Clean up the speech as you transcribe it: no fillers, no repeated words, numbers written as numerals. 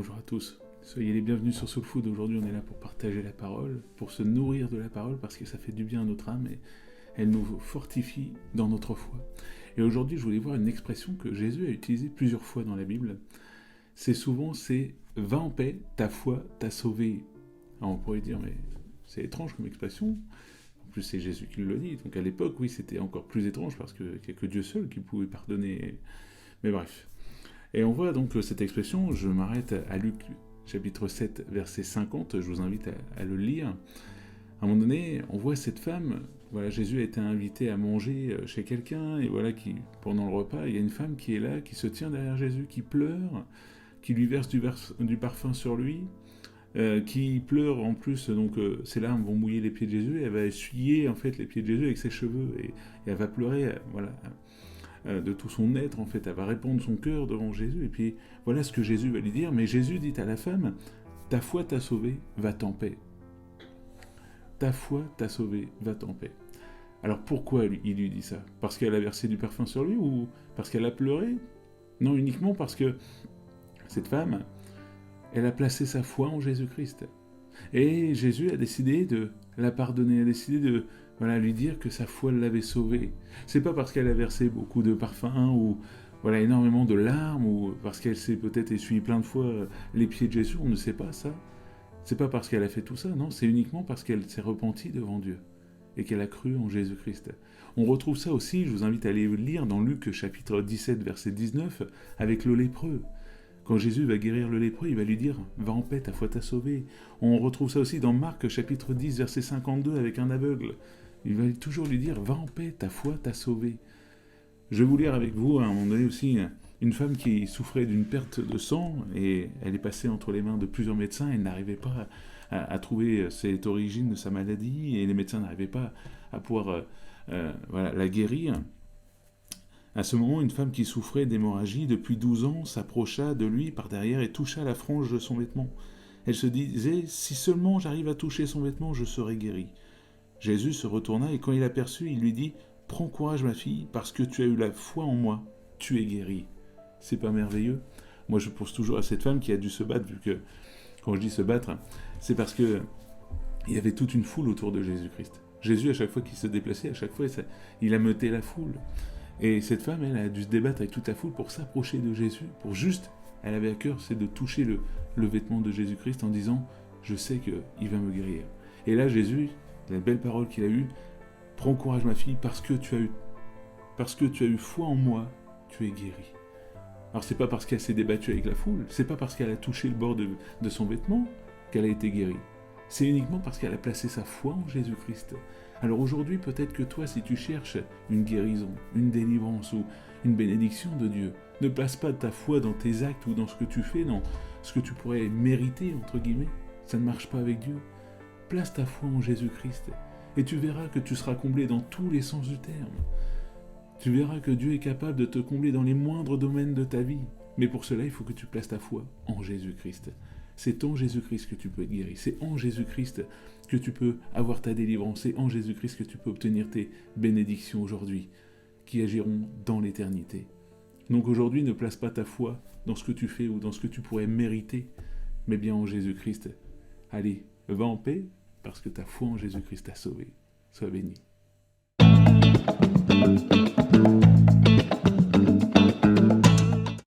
Bonjour à tous, soyez les bienvenus sur Soul Food. Aujourd'hui on est là pour partager la parole, pour se nourrir de la parole parce que ça fait du bien à notre âme et elle nous fortifie dans notre foi. Et aujourd'hui je voulais voir une expression que Jésus a utilisée plusieurs fois dans la Bible. C'est « va en paix, ta foi t'a sauvé ». Alors on pourrait dire mais c'est étrange comme expression, en plus c'est Jésus qui le dit, donc à l'époque oui c'était encore plus étrange parce qu'il n'y a que Dieu seul qui pouvait pardonner, mais bref. Et on voit donc cette expression, je m'arrête à Luc chapitre 7 verset 50, je vous invite à le lire. À un moment donné, on voit cette femme, voilà, Jésus a été invité à manger chez quelqu'un, et voilà, pendant le repas, il y a une femme qui est là, qui se tient derrière Jésus, qui pleure, qui lui verse du parfum sur lui, qui pleure en plus, donc ses larmes vont mouiller les pieds de Jésus, et elle va essuyer en fait les pieds de Jésus avec ses cheveux, et elle va pleurer, voilà, de tout son être, en fait, elle va répandre son cœur devant Jésus, et puis voilà ce que Jésus va lui dire. Mais Jésus dit à la femme, ta foi t'a sauvé, va-t'en en paix. Ta foi t'a sauvé, va-t'en en paix. Alors pourquoi il lui dit ça? Parce qu'elle a versé du parfum sur lui, ou parce qu'elle a pleuré? Non, uniquement parce que cette femme, elle a placé sa foi en Jésus-Christ. Et Jésus a décidé de la pardonner, a décidé de lui dire que sa foi l'avait sauvée. C'est pas parce qu'elle a versé beaucoup de parfum ou énormément de larmes ou parce qu'elle s'est peut-être essuyé plein de fois les pieds de Jésus, on ne sait pas ça. C'est pas parce qu'elle a fait tout ça, non, c'est uniquement parce qu'elle s'est repentie devant Dieu et qu'elle a cru en Jésus-Christ. On retrouve ça aussi, je vous invite à aller lire dans Luc chapitre 17 verset 19 avec le lépreux. Quand Jésus va guérir le lépreux, il va lui dire « Va en paix, ta foi t'a sauvé ». On retrouve ça aussi dans Marc chapitre 10 verset 52 avec un aveugle. Il va toujours lui dire « Va en paix, ta foi t'a sauvé ». Je vais vous lire avec vous à un moment donné aussi une femme qui souffrait d'une perte de sang et elle est passée entre les mains de plusieurs médecins. Elle n'arrivait pas à trouver cette origine de sa maladie et les médecins n'arrivaient pas à pouvoir la guérir. À ce moment, une femme qui souffrait d'hémorragie depuis 12 ans s'approcha de lui par derrière et toucha la frange de son vêtement. Elle se disait « Si seulement j'arrive à toucher son vêtement, je serai guérie ». Jésus se retourna et quand il l'aperçut, il lui dit « Prends courage ma fille, parce que tu as eu la foi en moi, tu es guérie ». C'est pas merveilleux? Moi je pense toujours à cette femme qui a dû se battre, vu que quand je dis se battre, c'est parce que il y avait toute une foule autour de Jésus-Christ. Jésus, à chaque fois qu'il se déplaçait, à chaque fois il ameutait la foule. Et cette femme, elle a dû se débattre avec toute la foule pour s'approcher de Jésus, pour juste, elle avait à cœur, c'est de toucher le vêtement de Jésus-Christ en disant « Je sais qu'il va me guérir ». Et là, Jésus, la belle parole qu'il a eue, « Prends courage ma fille, parce que tu as eu foi en moi, tu es guérie ». Alors c'est pas parce qu'elle s'est débattue avec la foule, c'est pas parce qu'elle a touché le bord de son vêtement qu'elle a été guérie. C'est uniquement parce qu'elle a placé sa foi en Jésus-Christ. Alors aujourd'hui, peut-être que toi, si tu cherches une guérison, une délivrance ou une bénédiction de Dieu, ne place pas ta foi dans tes actes ou dans ce que tu fais, dans ce que tu pourrais mériter, entre guillemets. Ça ne marche pas avec Dieu. Place ta foi en Jésus-Christ et tu verras que tu seras comblé dans tous les sens du terme. Tu verras que Dieu est capable de te combler dans les moindres domaines de ta vie. Mais pour cela, il faut que tu places ta foi en Jésus-Christ. C'est en Jésus-Christ que tu peux être guéri. C'est en Jésus-Christ que tu peux avoir ta délivrance. C'est en Jésus-Christ que tu peux obtenir tes bénédictions aujourd'hui, qui agiront dans l'éternité. Donc aujourd'hui, ne place pas ta foi dans ce que tu fais ou dans ce que tu pourrais mériter, mais bien en Jésus-Christ. Allez, va en paix, parce que ta foi en Jésus-Christ t'a sauvé. Sois béni.